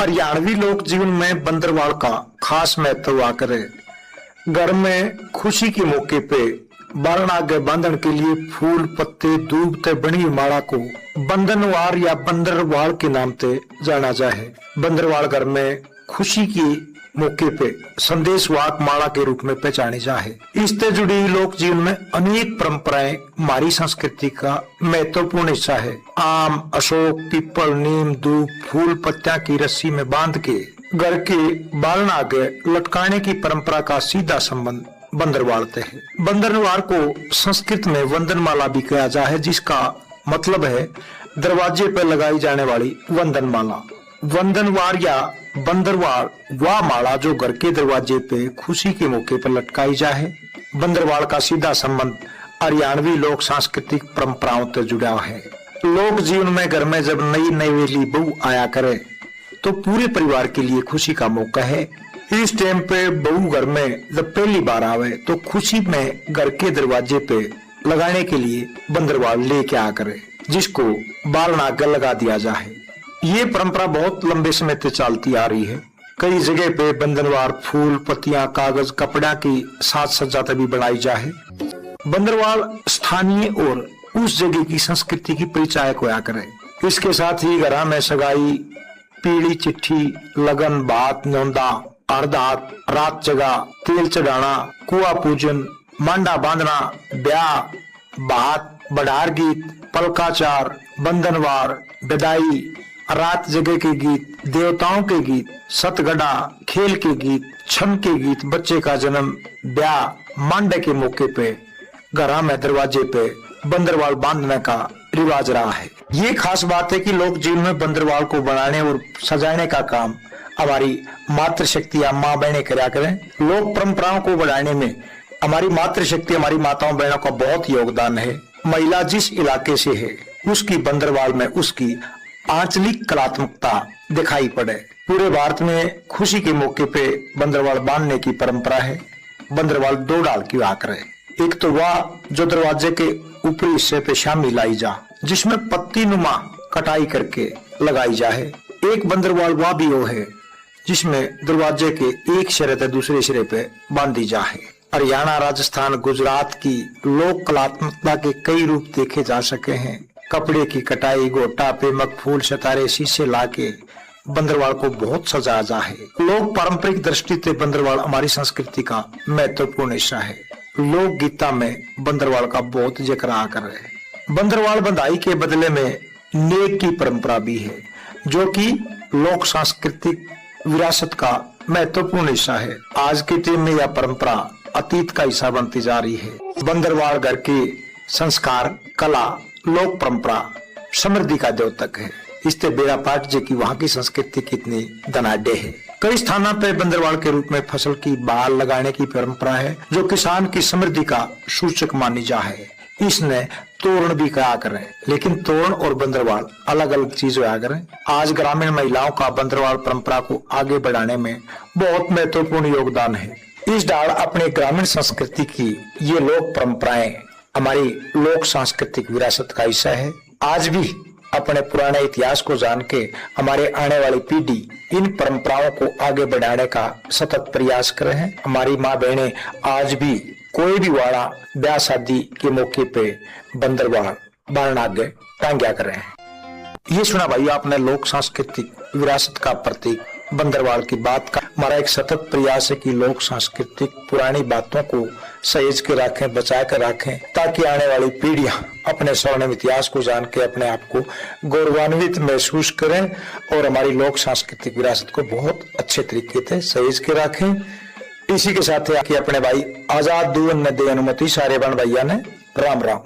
हरियाणवी लोक जीवन में बंदरवाल का खास महत्व हुआ करे। घर में खुशी के मौके पे बारण आगे बांधन के लिए फूल पत्ते दूब ते बनी हुई माला को बंधनवार या बंदरवाल के नाम से जाना जाए। बंदरवाल घर में खुशी की मौके पे संदेश वाक माला के रूप में पहचानी जाए। इससे जुड़ी लोक जीवन में अनेक परंपराएं हमारी संस्कृति का महत्वपूर्ण हिस्सा है। आम, अशोक, पीपल, नीम, दूब, फूल पत्तियां की रस्सी में बांध के घर के बालन आगे लटकाने की परंपरा का सीधा संबंध बंदरवाल से है। बंदरवाल को संस्कृत में वंदन माला भी कहा जाए, जिसका मतलब है दरवाजे पर लगाई जाने वाली वंदन माला। वंदनवार या बंदरवाल वह माला जो घर के दरवाजे पे खुशी के मौके पर लटकाई जाए। बंदरवाल का सीधा संबंध हरियाणवी लोक सांस्कृतिक परंपराओं से जुड़ा है। लोक जीवन में घर में जब नई नवेली बहू आया करे तो पूरे परिवार के लिए खुशी का मौका है। इस टाइम पे बहू घर में जब पहली बार आवे तो खुशी में घर के दरवाजे पे लगाने के लिए बंदरवाल लेके आ करे, जिसको बालन आगे लगा दिया जाए। ये परंपरा बहुत लंबे समय से चलती आ रही है। कई जगह पे बंदरवाल फूल पत्तियां कागज कपड़ा की साज सज्जाते भी बनाई जाए। बंदरवाल स्थानीय और उस जगह की संस्कृति की परिचायक होया करे। इसके साथ ही घर में सगाई, पीली चिट्ठी, लगन, बात, न्योंदा, अर्धात, रात जगा, तेल चढ़ाना, कुआ पूजन, मांडा बांधना, ब्याह, बात, बड़ार गीत, पलकाचार, बंधनवार, विदाई, रात जगह के गीत, देवताओं के गीत, सतगड़ा, खेल के गीत, छम के गीत, बच्चे का जन्म, ब्याह, मांडे के मौके पे घरा में दरवाजे पे बंदरवाल बांधने का रिवाज रहा है। ये खास बात है कि लोक जीवन में बंदरवाल को बनाने और सजाने का काम हमारी मातृशक्ति या माँ बहने कराया करें। लोक परंपराओं को बढ़ाने में हमारी मातृशक्ति, हमारी माताओं बहनों का बहुत योगदान है। महिला जिस इलाके से है उसकी बंदरवाल में उसकी आंचलिक कलात्मकता दिखाई पड़े। पूरे भारत में खुशी के मौके पे बंदरवाल बांधने की परंपरा है। बंदरवाल दो डाल की आकर है। एक तो वह जो दरवाजे के ऊपरी हिस्से पे शामी लाई जा, जिसमें पत्ती नुमा कटाई करके लगाई जाए। एक बंदरवाल वह भी वो है जिसमें दरवाजे के एक सिरे से दूसरे सिरे पे बांधी जाए। हरियाणा, राजस्थान, गुजरात की लोक कलात्मकता के कई रूप देखे जा सके हैं। कपड़े की कटाई, गोटा, पेमक, फूल, सितारे, शीशे लाके बंदरवाल को बहुत सजाया जाए। लोक पारंपरिक दृष्टि से बंदरवाल हमारी संस्कृति का महत्वपूर्ण हिस्सा है। लोक गीता में बंदरवाल का बहुत जिक्र आकर है। बंदरवाल बंधाई के बदले में नेक की परंपरा भी है, जो कि लोक सांस्कृतिक विरासत का महत्वपूर्ण हिस्सा है। आज के टाइम में यह परंपरा अतीत का हिस्सा बनती जा रही है। बंदरवाल घर के संस्कार, कला, लोक परंपरा, समृद्धि का द्योतक है। इससे बेड़ा पाट जे की वहाँ की संस्कृति कितनी धनाढ़ है। कई स्थानों पे बंदरवाल के रूप में फसल की बाल लगाने की परंपरा है, जो किसान की समृद्धि का सूचक मानी जा है। इसने तोरण भी कहा करें, लेकिन तोरण और बंदरवाल अलग अलग चीज होया करें। आज ग्रामीण महिलाओं का बंदरवाल परंपरा को आगे बढ़ाने में बहुत महत्वपूर्ण योगदान है। इस डाल अपने ग्रामीण संस्कृति की ये लोक परंपराएं हमारी लोक सांस्कृतिक विरासत का हिस्सा है। आज भी अपने पुराने इतिहास को जान के हमारे आने वाली पीढ़ी इन परंपराओं को आगे बढ़ाने का सतत प्रयास कर रहे हैं। हमारी माँ बहनें आज भी कोई भी वाड़ा, ब्याह शादी के मौके पे बंदरवाल बारण आगे टांग्या कर रहे हैं। ये सुना भाई आपने लोक सांस्कृतिक विरासत का प्रतीक बंदरवाल की बात का। हमारा एक सतत प्रयास है कि लोक सांस्कृतिक पुरानी बातों को सहेज के रखें, बचा कर रखें, ताकि आने वाली पीढ़ियां अपने स्वर्णिम इतिहास को जान के अपने आप को गौरवान्वित महसूस करें और हमारी लोक सांस्कृतिक विरासत को बहुत अच्छे तरीके से सहेज के रखें। इसी के साथ अपने भाई आजाद दून ने दे अनुमति सारे बन भैया ने राम राम।